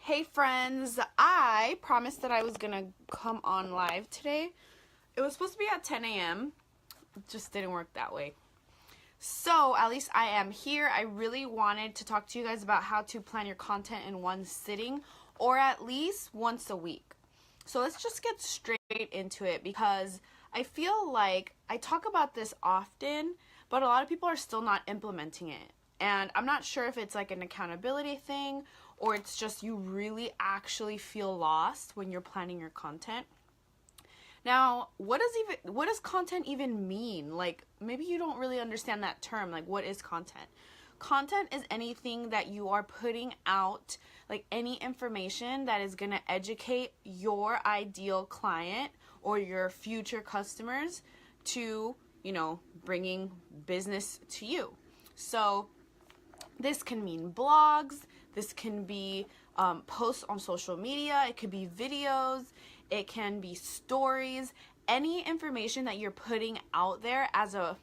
Hey friends, I promised that I was gonna come on live today. It was supposed to be at 10 a.m. Just didn't work that way. So at least I am here. I really wanted to talk to you guys about how to plan your content in one sitting or at least once a week. So let's just get straight into it because I feel like I talk about this often, but a lot of people are still not implementing it. And I'm not sure if it's like an accountability thing or it's just you really actually feel lost when you're planning your content. Now, what does content even mean? Like, maybe you don't really understand that term. Like, what is content? Content is anything that you are putting out, like any information that is going to educate your ideal client or your future customers to, bringing business to you. So this can mean blogs, this can be posts on social media, it could be videos, it can be stories, any information that you're putting out there as a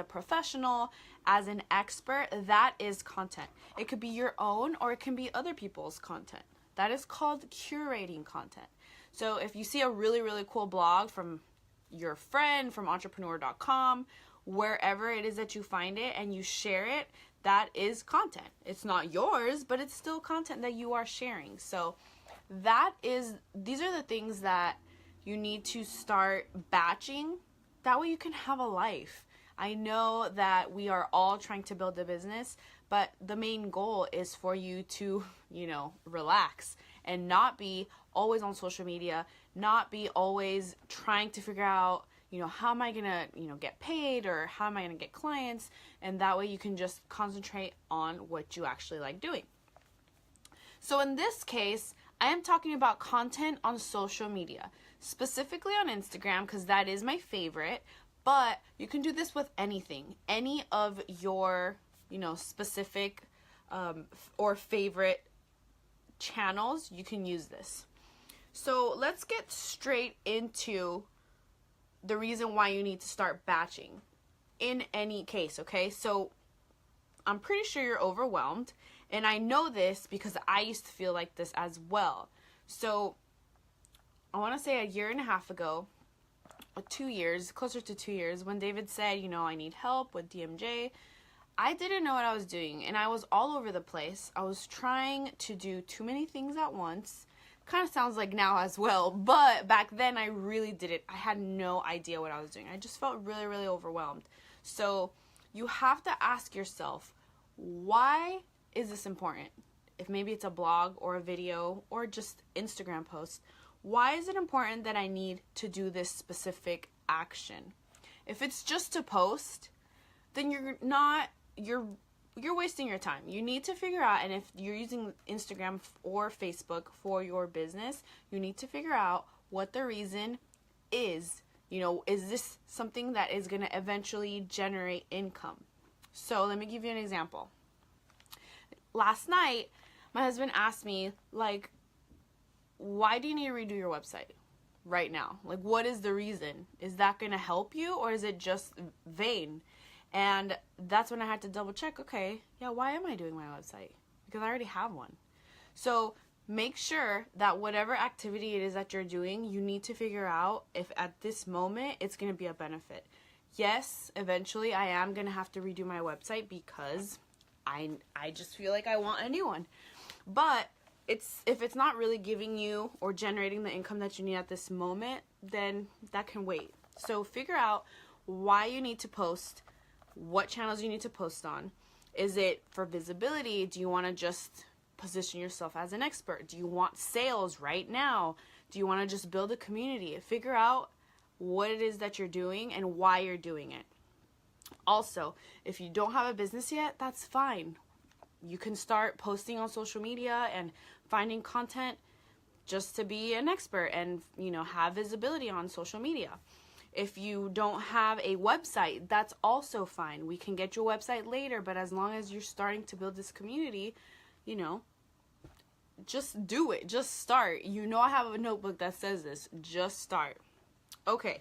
professional, as an expert, that is content. It could be your own or it can be other people's content. That is called curating content. So if you see a really, really cool blog from your friend, from entrepreneur.com, wherever it is that you find it and you share it, that is content. It's not yours, but it's still content that you are sharing. So these are the things that you need to start batching. That way you can have a life. I know that we are all trying to build a business, but the main goal is for you to, relax and not be always on social media, not be always trying to figure out, how am I going to, get paid or how am I going to get clients? And that way you can just concentrate on what you actually like doing. So in this case, I am talking about content on social media, specifically on Instagram, because that is my favorite, but you can do this with anything, any of your, specific or favorite channels, you can use this. So let's get straight into the reason why you need to start batching in any case, okay? So I'm pretty sure you're overwhelmed, and I know this because I used to feel like this as well. So I want to say a year and a half ago, or 2 years, closer to 2 years, when David said, I need help with DMJ, I didn't know what I was doing, and I was all over the place. I was trying to do too many things at once. Kind of sounds like now as well, but back then I really didn't. I had no idea what I was doing. I just felt really, really overwhelmed. So you have to ask yourself, why is this important? If maybe it's a blog or a video or just Instagram post, why is it important that I need to do this specific action? If it's just to post, then you're wasting your time. You need to figure out, and if you're using Instagram or Facebook for your business, you need to figure out what the reason is. Is this something that is going to eventually generate income? So let me give you an example. Last night, my husband asked me, why do you need to redo your website right now? What is the reason? Is that going to help you, or is it just vain? And that's when I had to double check, okay, yeah, why am I doing my website? Because I already have one. So make sure that whatever activity it is that you're doing, you need to figure out if at this moment it's going to be a benefit. Yes, eventually I am going to have to redo my website because I just feel like I want a new one. But if it's not really giving you or generating the income that you need at this moment, then that can wait. So figure out why you need to post, what channels you need to post on. Is it for visibility? Do you want to just position yourself as an expert? Do you want sales right now? Do you want to just build a community? Figure out what it is that you're doing and why you're doing it. Also, if you don't have a business yet, that's fine. You can start posting on social media and finding content just to be an expert and, have visibility on social media. If you don't have a website, that's also fine. We can get your website later, but as long as you're starting to build this community, just do it. Just start. I have a notebook that says this. Just start. Okay.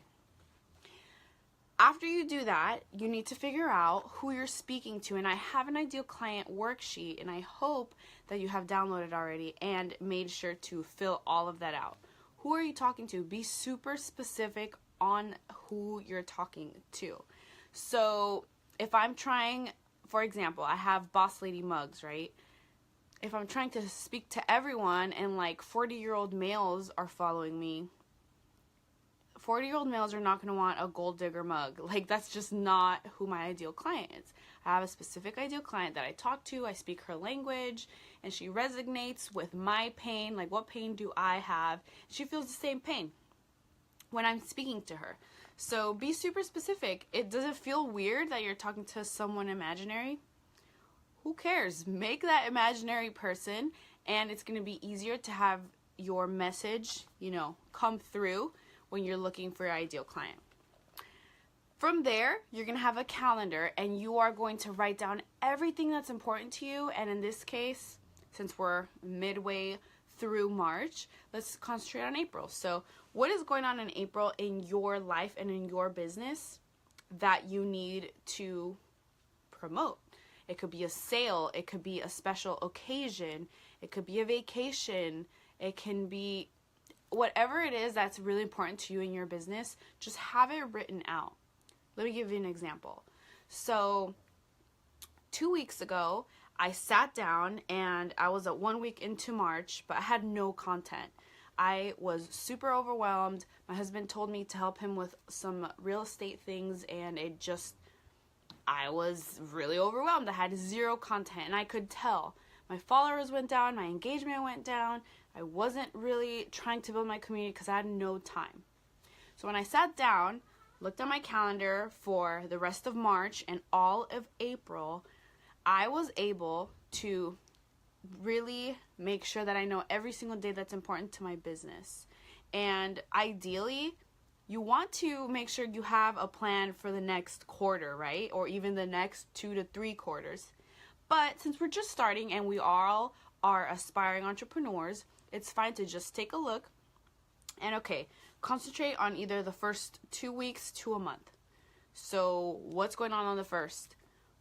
After you do that, you need to figure out who you're speaking to. And I have an ideal client worksheet, and I hope that you have downloaded already and made sure to fill all of that out. Who are you talking to? Be super specific on who you're talking to. So if I'm trying, for example, I have Boss Lady mugs, right? If I'm trying to speak to everyone and like 40-year-old males are following me, 40-year-old males are not going to want a gold digger mug. Like, that's just not who my ideal client is. I have a specific ideal client that I talk to. I speak her language, and she resonates with my pain. Like, what pain do I have? She feels the same pain when I'm speaking to her. So be super specific. Does it feel weird that you're talking to someone imaginary? Who cares? Make that imaginary person, and it's going to be easier to have your message, come through when you're looking for your ideal client. From there, you're going to have a calendar, and you are going to write down everything that's important to you. And in this case, since we're midway through March, let's concentrate on April. So what is going on in April in your life and in your business that you need to promote? It could be a sale. It could be a special occasion. It could be a vacation. It can be whatever it is that's really important to you in your business. Just have it written out. Let me give you an example. So 2 weeks ago, I sat down and I was at 1 week into March, but I had no content. I was super overwhelmed. My husband told me to help him with some real estate things, and I was really overwhelmed. I had zero content, and I could tell. My followers went down, my engagement went down. I wasn't really trying to build my community because I had no time. So when I sat down, looked at my calendar for the rest of March and all of April, I was able to really make sure that I know every single day that's important to my business. And ideally, you want to make sure you have a plan for the next quarter, right? Or even the next 2 to 3 quarters. But since we're just starting and we all are aspiring entrepreneurs, it's fine to just take a look and concentrate on either the first 2 weeks to a month. So what's going on the 1st?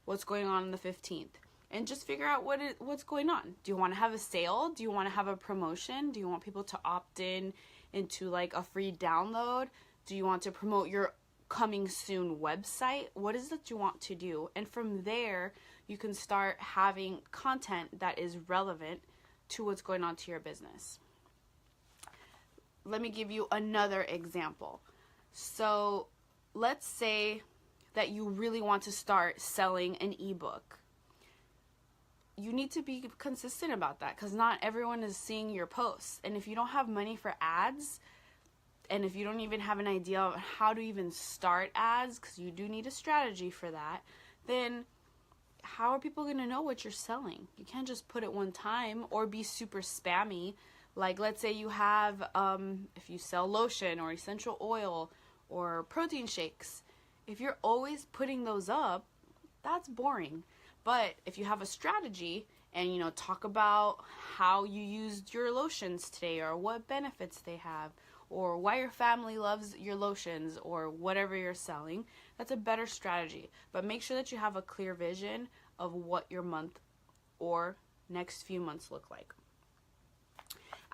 What's going on the 15th? And just figure out what's going on. Do you want to have a sale? Do you want to have a promotion? Do you want people to opt into like a free download? Do you want to promote your coming soon website? What is it you want to do? And from there, you can start having content that is relevant to what's going on to your business. Let me give you another example. So let's say that you really want to start selling an ebook. You need to be consistent about that because not everyone is seeing your posts. And if you don't have money for ads, and if you don't even have an idea of how to even start ads, because you do need a strategy for that, then how are people going to know what you're selling? You can't just put it one time or be super spammy. Like, let's say you have, if you sell lotion or essential oil or protein shakes, if you're always putting those up, that's boring. But if you have a strategy and, talk about how you used your lotions today or what benefits they have or why your family loves your lotions or whatever you're selling, that's a better strategy. But make sure that you have a clear vision of what your month or next few months look like.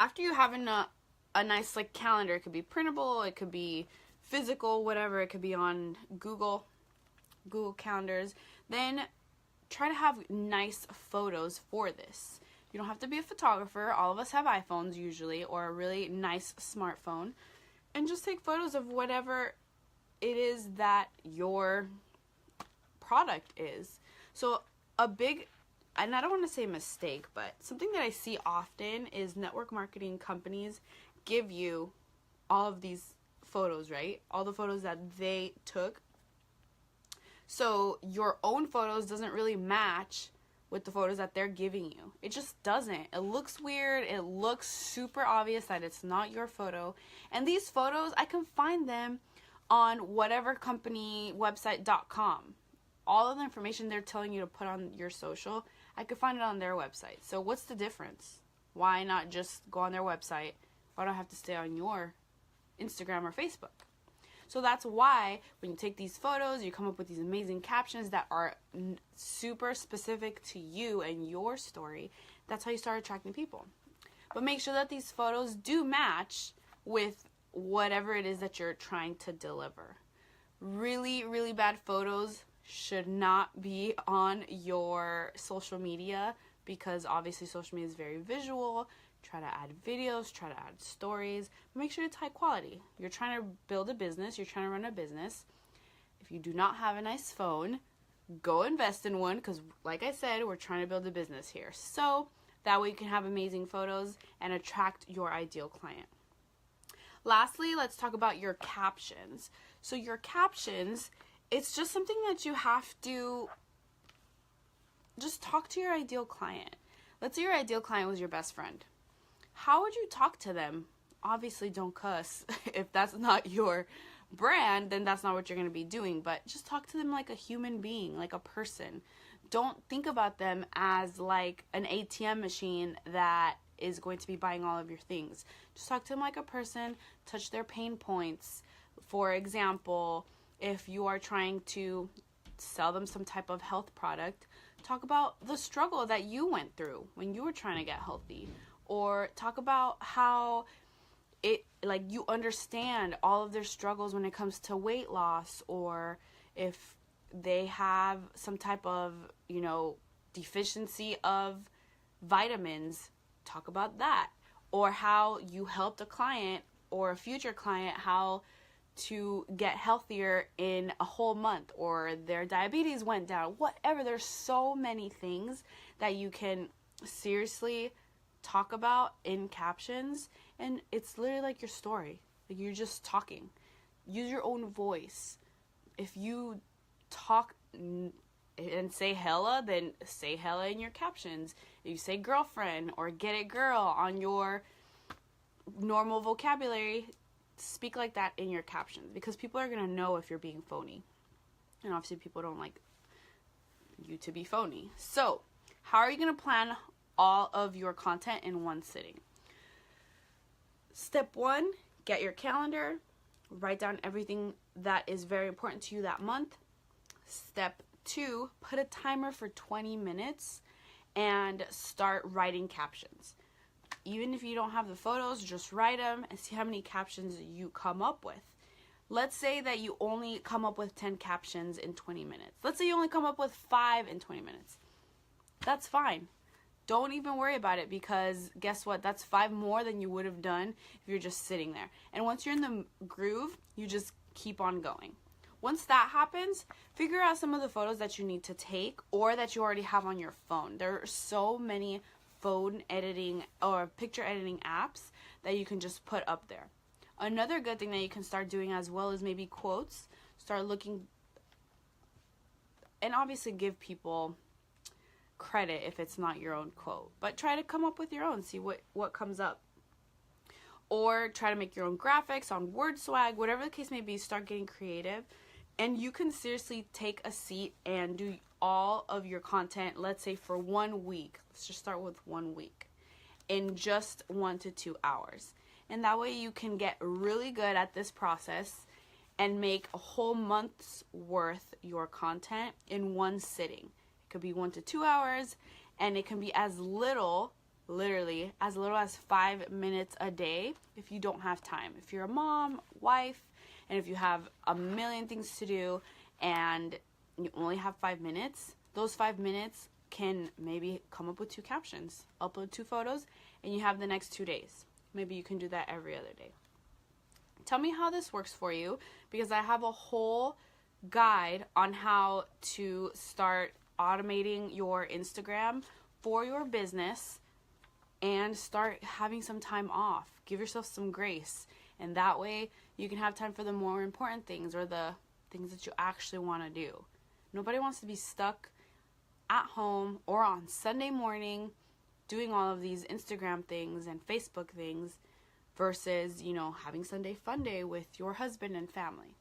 After you have a nice calendar, it could be printable, it could be physical, whatever, it could be on Google calendars, then try to have nice photos for this. You don't have to be a photographer. All of us have iPhones usually, or a really nice smartphone, and just take photos of whatever it is that your product is. So a big, and I don't want to say mistake, but something that I see often is network marketing companies give you all of these photos, right? All the photos that they took. So your own photos doesn't really match with the photos that they're giving you. It just doesn't. It looks weird. It looks super obvious that it's not your photo. And these photos, I can find them on whatever company website.com. All of the information they're telling you to put on your social, I could find it on their website. So what's the difference? Why not just go on their website? Why do I have to stay on your Instagram or Facebook? So that's why when you take these photos, you come up with these amazing captions that are super specific to you and your story. That's how you start attracting people. But make sure that these photos do match with whatever it is that you're trying to deliver. Really, really bad photos should not be on your social media, because obviously social media is very visual. Try to add videos, try to add stories, but make sure it's high quality. You're trying to build a business, you're trying to run a business. If you do not have a nice phone, go invest in one, because like I said, we're trying to build a business here. So that way you can have amazing photos and attract your ideal client. Lastly, let's talk about your captions. So your captions, it's just something that you have to just talk to your ideal client. Let's say your ideal client was your best friend. How would you talk to them? Obviously, don't cuss. If that's not your brand, then that's not what you're going to be doing. But just talk to them like a human being, like a person. Don't think about them as like an ATM machine that is going to be buying all of your things. Just talk to them like a person, touch their pain points. For example, if you are trying to sell them some type of health product, talk about the struggle that you went through when you were trying to get healthy. Or talk about how you understand all of their struggles when it comes to weight loss, or if they have some type of, deficiency of vitamins, talk about that. Or how you helped a client or a future client how to get healthier in a whole month, or their diabetes went down. Whatever, there's so many things that you can seriously talk about in captions, and it's literally like your story. Like, you're just talking. Use your own voice. If you talk and say hella, then say hella in your captions. If you say girlfriend or get it girl on your normal vocabulary, speak like that in your captions, because people are going to know if you're being phony. And obviously people don't like you to be phony. So how are you going to plan all of your content in one sitting? Step 1, get your calendar. Write down everything that is very important to you that month. Step 2, put a timer for 20 minutes and start writing captions. Even if you don't have the photos, just write them and see how many captions you come up with. Let's say that you only come up with 10 captions in 20 minutes. Let's say you only come up with 5 in 20 minutes. That's fine. Don't even worry about it, because guess what? That's 5 more than you would have done if you're just sitting there. And once you're in the groove, you just keep on going. Once that happens, figure out some of the photos that you need to take or that you already have on your phone. There are so many phone editing or picture editing apps that you can just put up there. Another good thing that you can start doing as well is maybe quotes. Start looking, and obviously give people credit if it's not your own quote, but try to come up with your own, see what comes up. Or try to make your own graphics on word swag, whatever the case may be. Start getting creative, and you can seriously take a seat and do all of your content, let's say for 1 week. Let's just start with 1 week, in just 1 to 2 hours. And that way you can get really good at this process and make a whole month's worth your content in one sitting. It could be 1 to 2 hours, and it can be as little, literally as little as 5 minutes a day if you don't have time. If you're a mom, wife, and if you have a million things to do and you only have 5 minutes, those 5 minutes can maybe come up with 2 captions, upload 2 photos, and you have the next 2 days. Maybe you can do that every other day. Tell me how this works for you, because I have a whole guide on how to start automating your Instagram for your business and start having some time off. Give yourself some grace, and that way you can have time for the more important things, or the things that you actually want to do. Nobody wants to be stuck at home or on Sunday morning doing all of these Instagram things and Facebook things versus, having Sunday fun day with your husband and family.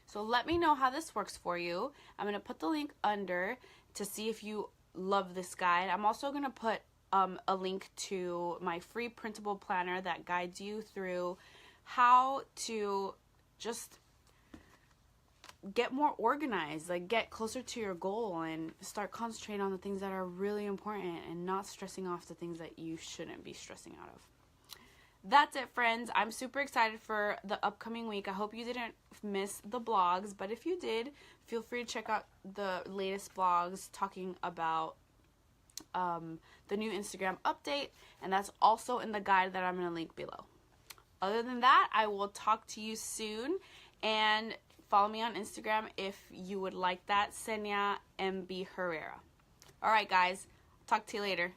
So let me know how this works for you. I'm going to put the link under to see if you love this guide. I'm also going to put a link to my free printable planner that guides you through how to just get more organized, like get closer to your goal and start concentrating on the things that are really important and not stressing off the things that you shouldn't be stressing out of. That's it, friends. I'm super excited for the upcoming week. I hope you didn't miss the blogs, but if you did, feel free to check out the latest blogs talking about the new Instagram update, and that's also in the guide that I'm going to link below. Other than that, I will talk to you soon, and follow me on Instagram if you would like that, Xenia MB Herrera. Alright guys, talk to you later.